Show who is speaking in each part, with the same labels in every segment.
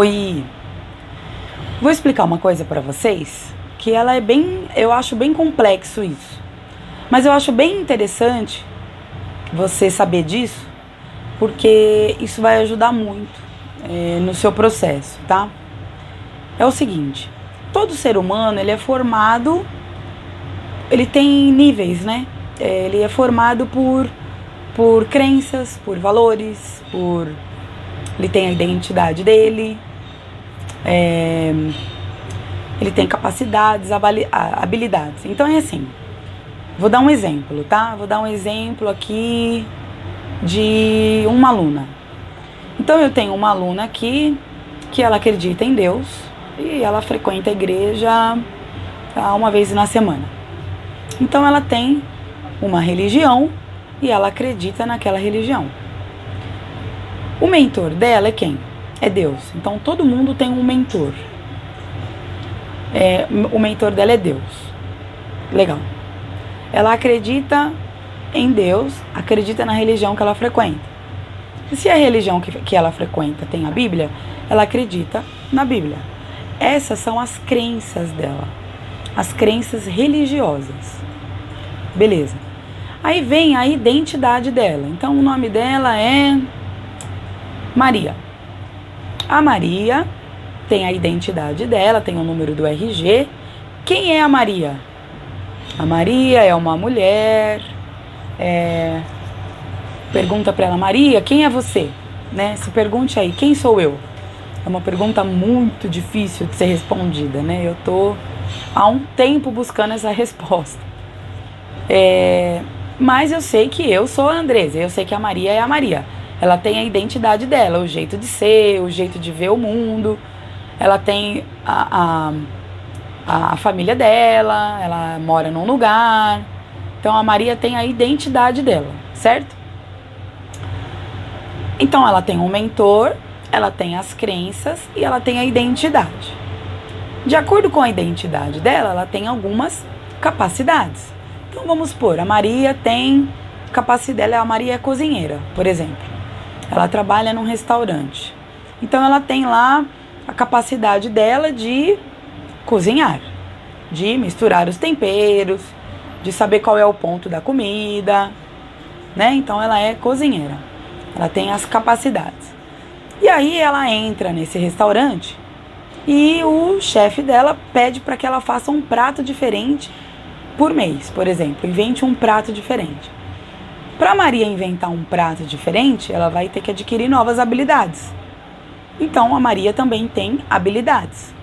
Speaker 1: Oi, vou explicar uma coisa pra vocês, que ela é eu acho bem complexo isso, mas eu acho bem interessante você saber disso, porque isso vai ajudar muito no seu processo, tá? É o seguinte, todo ser humano, ele é formado, ele tem níveis, né? Ele é formado por crenças, por valores, ele tem a identidade dele, ele tem capacidades, habilidades. Então é assim, vou dar um exemplo, tá? Vou dar um exemplo aqui de uma aluna. Então eu tenho uma aluna aqui que ela acredita em Deus e ela frequenta a igreja uma vez na semana. Então ela tem uma religião e ela acredita naquela religião. O mentor dela é quem? É Deus. Então todo mundo tem um mentor. O mentor dela é Deus. Legal. Ela acredita em Deus, acredita na religião que ela frequenta. E se a religião que ela frequenta tem a Bíblia, ela acredita na Bíblia. Essas são as crenças dela, as crenças religiosas. Beleza. Aí vem a identidade dela. Então o nome dela é Maria. A Maria tem a identidade dela, tem o número do RG. Quem é a Maria? A Maria é uma mulher. Pergunta para ela, Maria, quem é você? Né? Se pergunte aí, quem sou eu? É uma pergunta muito difícil de ser respondida, né? Eu tô há um tempo buscando essa resposta. Mas eu sei que eu sou a Andresa, eu sei que a Maria é a Maria. Ela tem a identidade dela, o jeito de ser, o jeito de ver o mundo. Ela tem a família dela, ela mora num lugar. Então a Maria tem a identidade dela, certo? Então ela tem um mentor, ela tem as crenças e ela tem a identidade. De acordo com a identidade dela, ela tem algumas capacidades. Então vamos supor, a Maria tem capacidade, a Maria é cozinheira, por exemplo. Ela trabalha num restaurante. Então ela tem lá a capacidade dela de cozinhar, de misturar os temperos, de saber qual é o ponto da comida, né? Então ela é cozinheira. Ela tem as capacidades. E aí ela entra nesse restaurante e o chefe dela pede para que ela faça um prato diferente por mês, por exemplo. Invente um prato diferente. Para Maria inventar um prato diferente, ela vai ter que adquirir novas habilidades. Então a Maria também tem habilidades.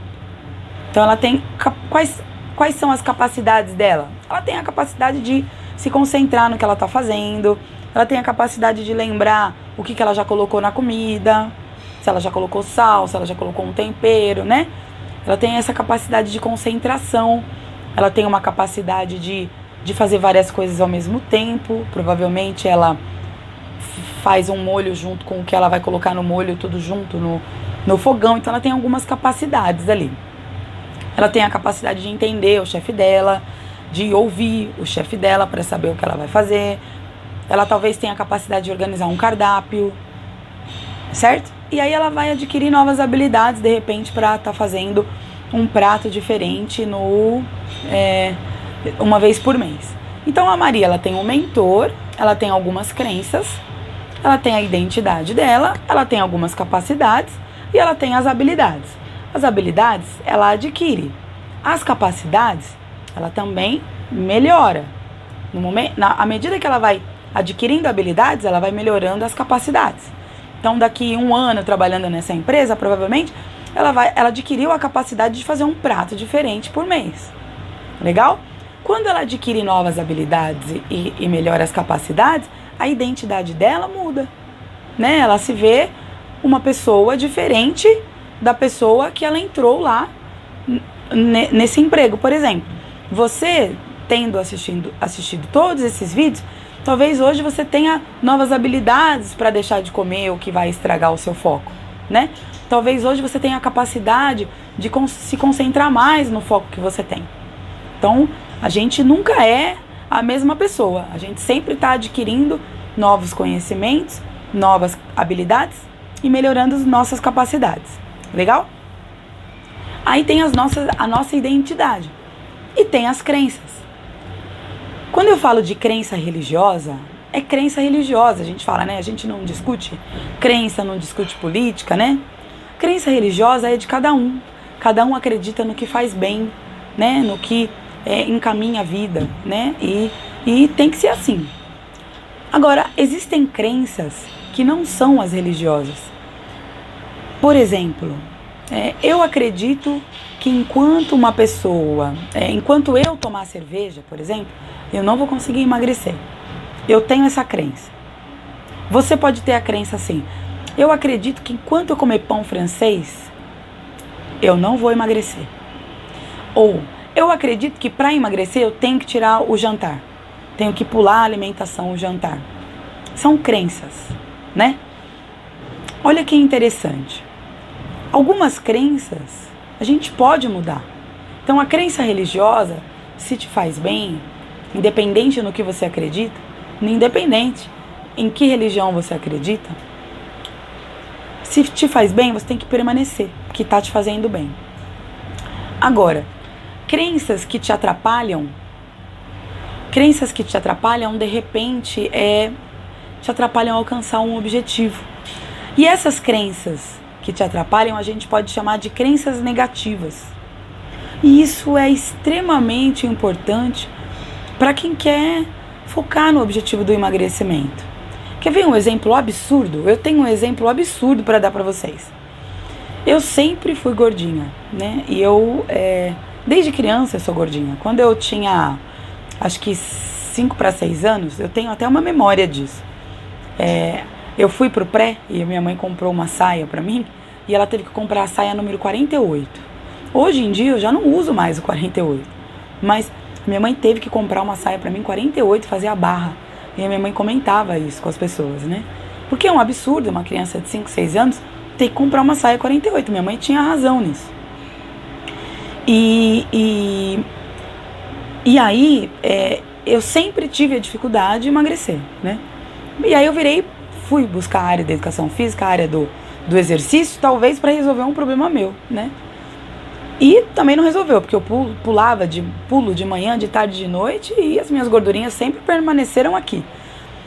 Speaker 1: Então ela tem quais são as capacidades dela? Ela tem a capacidade de se concentrar no que ela está fazendo. Ela tem a capacidade de lembrar o que ela já colocou na comida, se ela já colocou sal, se ela já colocou um tempero, né? Ela tem essa capacidade de concentração. Ela tem uma capacidade de fazer várias coisas ao mesmo tempo. Provavelmente ela faz um molho junto com o que ela vai colocar no molho, tudo junto no fogão. Então ela tem algumas capacidades ali. Ela tem a capacidade de entender o chefe dela, de ouvir o chefe dela para saber o que ela vai fazer. Ela talvez tenha a capacidade de organizar um cardápio, certo? E aí ela vai adquirir novas habilidades, de repente, para estar fazendo um prato diferente uma vez por mês. Então a Maria, ela tem um mentor, ela tem algumas crenças, ela tem a identidade dela, ela tem algumas capacidades e ela tem as habilidades. As habilidades, ela adquire. As capacidades, ela também melhora. À medida que ela vai adquirindo habilidades, ela vai melhorando as capacidades. Então, daqui 1 ano trabalhando nessa empresa, provavelmente, ela adquiriu a capacidade de fazer um prato diferente por mês. Legal? Quando ela adquire novas habilidades e melhora as capacidades, a identidade dela muda, né? Ela se vê uma pessoa diferente da pessoa que ela entrou lá nesse emprego. Por exemplo, você tendo assistido todos esses vídeos, talvez hoje você tenha novas habilidades para deixar de comer o que vai estragar o seu foco, né? Talvez hoje você tenha a capacidade de se concentrar mais no foco que você tem. Então, a gente nunca é a mesma pessoa. A gente sempre está adquirindo novos conhecimentos, novas habilidades e melhorando as nossas capacidades. Legal? Aí tem a nossa identidade. E tem as crenças. Quando eu falo de crença religiosa, é crença religiosa. A gente fala, né? A gente não discute crença, não discute política, né? Crença religiosa é de cada um. Cada um acredita no que faz bem, né? No que encaminha a vida, né? E tem que ser assim. Agora, existem crenças que não são as religiosas. Por exemplo, eu acredito que enquanto eu tomar cerveja, por exemplo, eu não vou conseguir emagrecer. Eu tenho essa crença. Você pode ter a crença assim: eu acredito que enquanto eu comer pão francês, eu não vou emagrecer. Ou, eu acredito que para emagrecer eu tenho que tirar o jantar. Tenho que pular a alimentação, o jantar. São crenças, né? Olha que interessante. Algumas crenças a gente pode mudar. Então a crença religiosa, se te faz bem, independente no que você acredita, independente em que religião você acredita, se te faz bem, você tem que permanecer, porque está te fazendo bem. Agora, crenças que te atrapalham, de repente, te atrapalham a alcançar um objetivo. E essas crenças que te atrapalham, a gente pode chamar de crenças negativas. E isso é extremamente importante para quem quer focar no objetivo do emagrecimento. Quer ver um exemplo absurdo? Eu tenho um exemplo absurdo para dar para vocês. Eu sempre fui gordinha, né? E desde criança eu sou gordinha. Quando eu tinha, acho que 5 para 6 anos, eu tenho até uma memória disso. Eu fui pro pré e minha mãe comprou uma saia pra mim e ela teve que comprar a saia número 48. Hoje em dia eu já não uso mais o 48, mas minha mãe teve que comprar uma saia pra mim 48, fazer a barra. E a minha mãe comentava isso com as pessoas, né? Porque é um absurdo uma criança de 5, 6 anos ter que comprar uma saia 48. Minha mãe tinha razão nisso. E aí eu sempre tive a dificuldade de emagrecer, né? E aí eu fui buscar a área da educação física, a área do exercício, talvez para resolver um problema meu, né? E também não resolveu, porque eu pulo de manhã, de tarde, de noite, e as minhas gordurinhas sempre permaneceram aqui.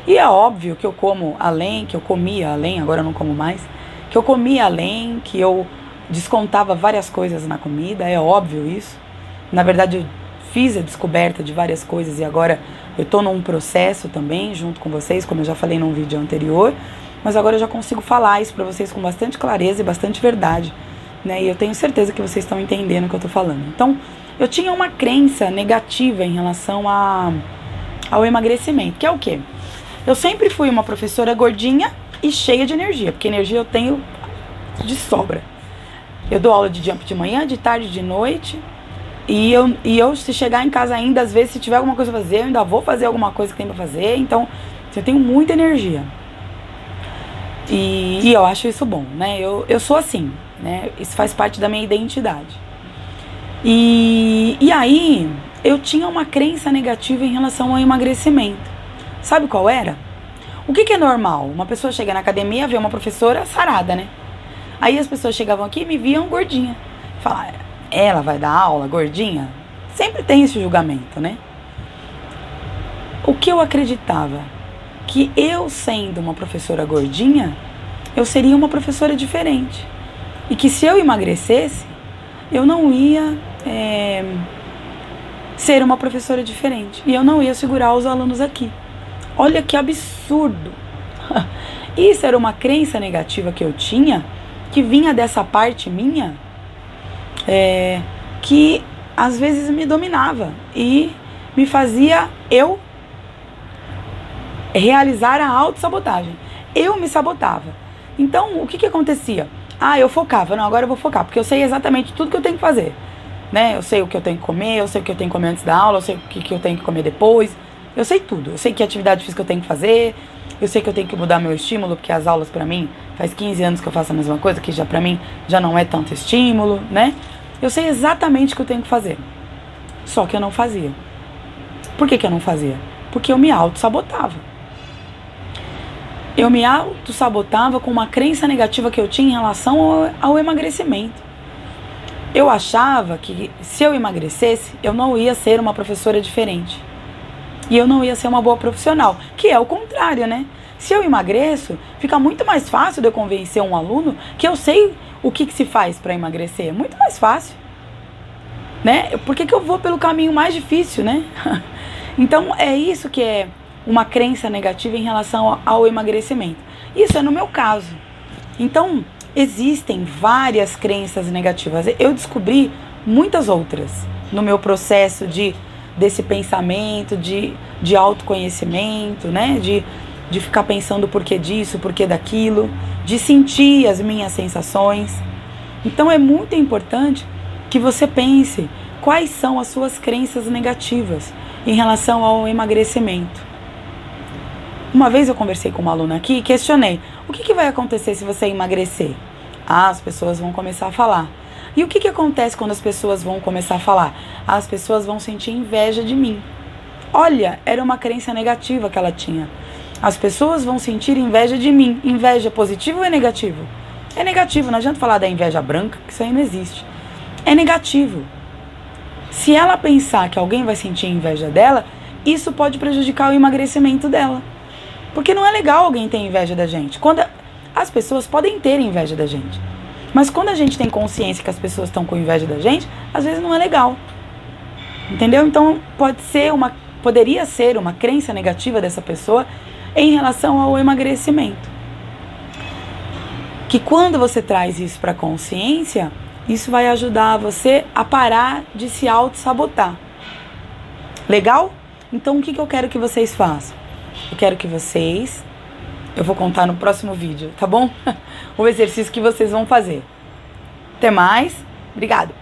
Speaker 1: E é óbvio que eu como além, que eu comia além, agora eu não como mais, que eu comia além, que eu descontava várias coisas na comida, é óbvio isso. Na verdade, eu fiz a descoberta de várias coisas e agora eu estou num processo também, junto com vocês, como eu já falei num vídeo anterior, mas agora eu já consigo falar isso para vocês com bastante clareza e bastante verdade, né? E eu tenho certeza que vocês estão entendendo o que eu estou falando. Então, eu tinha uma crença negativa em relação ao emagrecimento, que é o quê? Eu sempre fui uma professora gordinha e cheia de energia, porque energia eu tenho de sobra. Eu dou aula de jump de manhã, de tarde, de noite. E eu, se chegar em casa ainda, às vezes, se tiver alguma coisa pra fazer, eu ainda vou fazer alguma coisa que tem pra fazer. Então, eu tenho muita energia. E eu acho isso bom, né? Eu sou assim, né? Isso faz parte da minha identidade. E aí, eu tinha uma crença negativa em relação ao emagrecimento. Sabe qual era? O que é normal? Uma pessoa chega na academia, vê uma professora sarada, né? Aí as pessoas chegavam aqui e me viam gordinha. Falaram, ela vai dar aula gordinha? Sempre tem esse julgamento, né? O que eu acreditava? Que eu, sendo uma professora gordinha, eu seria uma professora diferente. E que se eu emagrecesse, eu não ia ser uma professora diferente. E eu não ia segurar os alunos aqui. Olha que absurdo! Isso era uma crença negativa que eu tinha, que vinha dessa parte minha, que às vezes me dominava e me fazia eu realizar a autossabotagem. Eu me sabotava. Então, o que acontecia? Eu focava. Não, agora eu vou focar, porque eu sei exatamente tudo que eu tenho que fazer, né? Eu sei o que eu tenho que comer, eu sei o que eu tenho que comer antes da aula, eu sei o que eu tenho que comer depois. Eu sei tudo. Eu sei que atividade física eu tenho que fazer, eu sei que eu tenho que mudar meu estímulo, porque as aulas pra mim, faz 15 anos que eu faço a mesma coisa, que já pra mim já não é tanto estímulo, né? Eu sei exatamente o que eu tenho que fazer. Só que eu não fazia. Por que eu não fazia? Porque eu me auto-sabotava. eu me auto-sabotava com uma crença negativa que eu tinha em relação ao emagrecimento. Eu achava que se eu emagrecesse, eu não ia ser uma professora diferente. E eu não ia ser uma boa profissional, que é o contrário, né? Se eu emagreço, fica muito mais fácil de eu convencer um aluno que eu sei o que se faz para emagrecer. Muito mais fácil, né? Por que eu vou pelo caminho mais difícil, né? Então, é isso que é uma crença negativa em relação ao emagrecimento. Isso é no meu caso. Então, existem várias crenças negativas. Eu descobri muitas outras no meu processo desse pensamento, de autoconhecimento, né? De ficar pensando o porquê disso, o porquê daquilo, de sentir as minhas sensações. Então, é muito importante que você pense quais são as suas crenças negativas em relação ao emagrecimento. Uma vez eu conversei com uma aluna aqui e questionei: o que vai acontecer se você emagrecer? As pessoas vão começar a falar. E o que acontece quando as pessoas vão começar a falar? As pessoas vão sentir inveja de mim. Olha, era uma crença negativa que ela tinha. As pessoas vão sentir inveja de mim. Inveja positiva ou é negativo? É negativo, não adianta falar da inveja branca, que isso aí não existe. É negativo. Se ela pensar que alguém vai sentir inveja dela, isso pode prejudicar o emagrecimento dela. Porque não é legal alguém ter inveja da gente. As pessoas podem ter inveja da gente. Mas quando a gente tem consciência que as pessoas estão com inveja da gente, às vezes não é legal. Entendeu? Então poderia ser uma crença negativa dessa pessoa em relação ao emagrecimento. Que quando você traz isso para a consciência, isso vai ajudar você a parar de se auto-sabotar. Legal? Então o que eu quero que vocês façam? Eu quero que eu vou contar no próximo vídeo, tá bom? O exercício que vocês vão fazer. Até mais. Obrigada.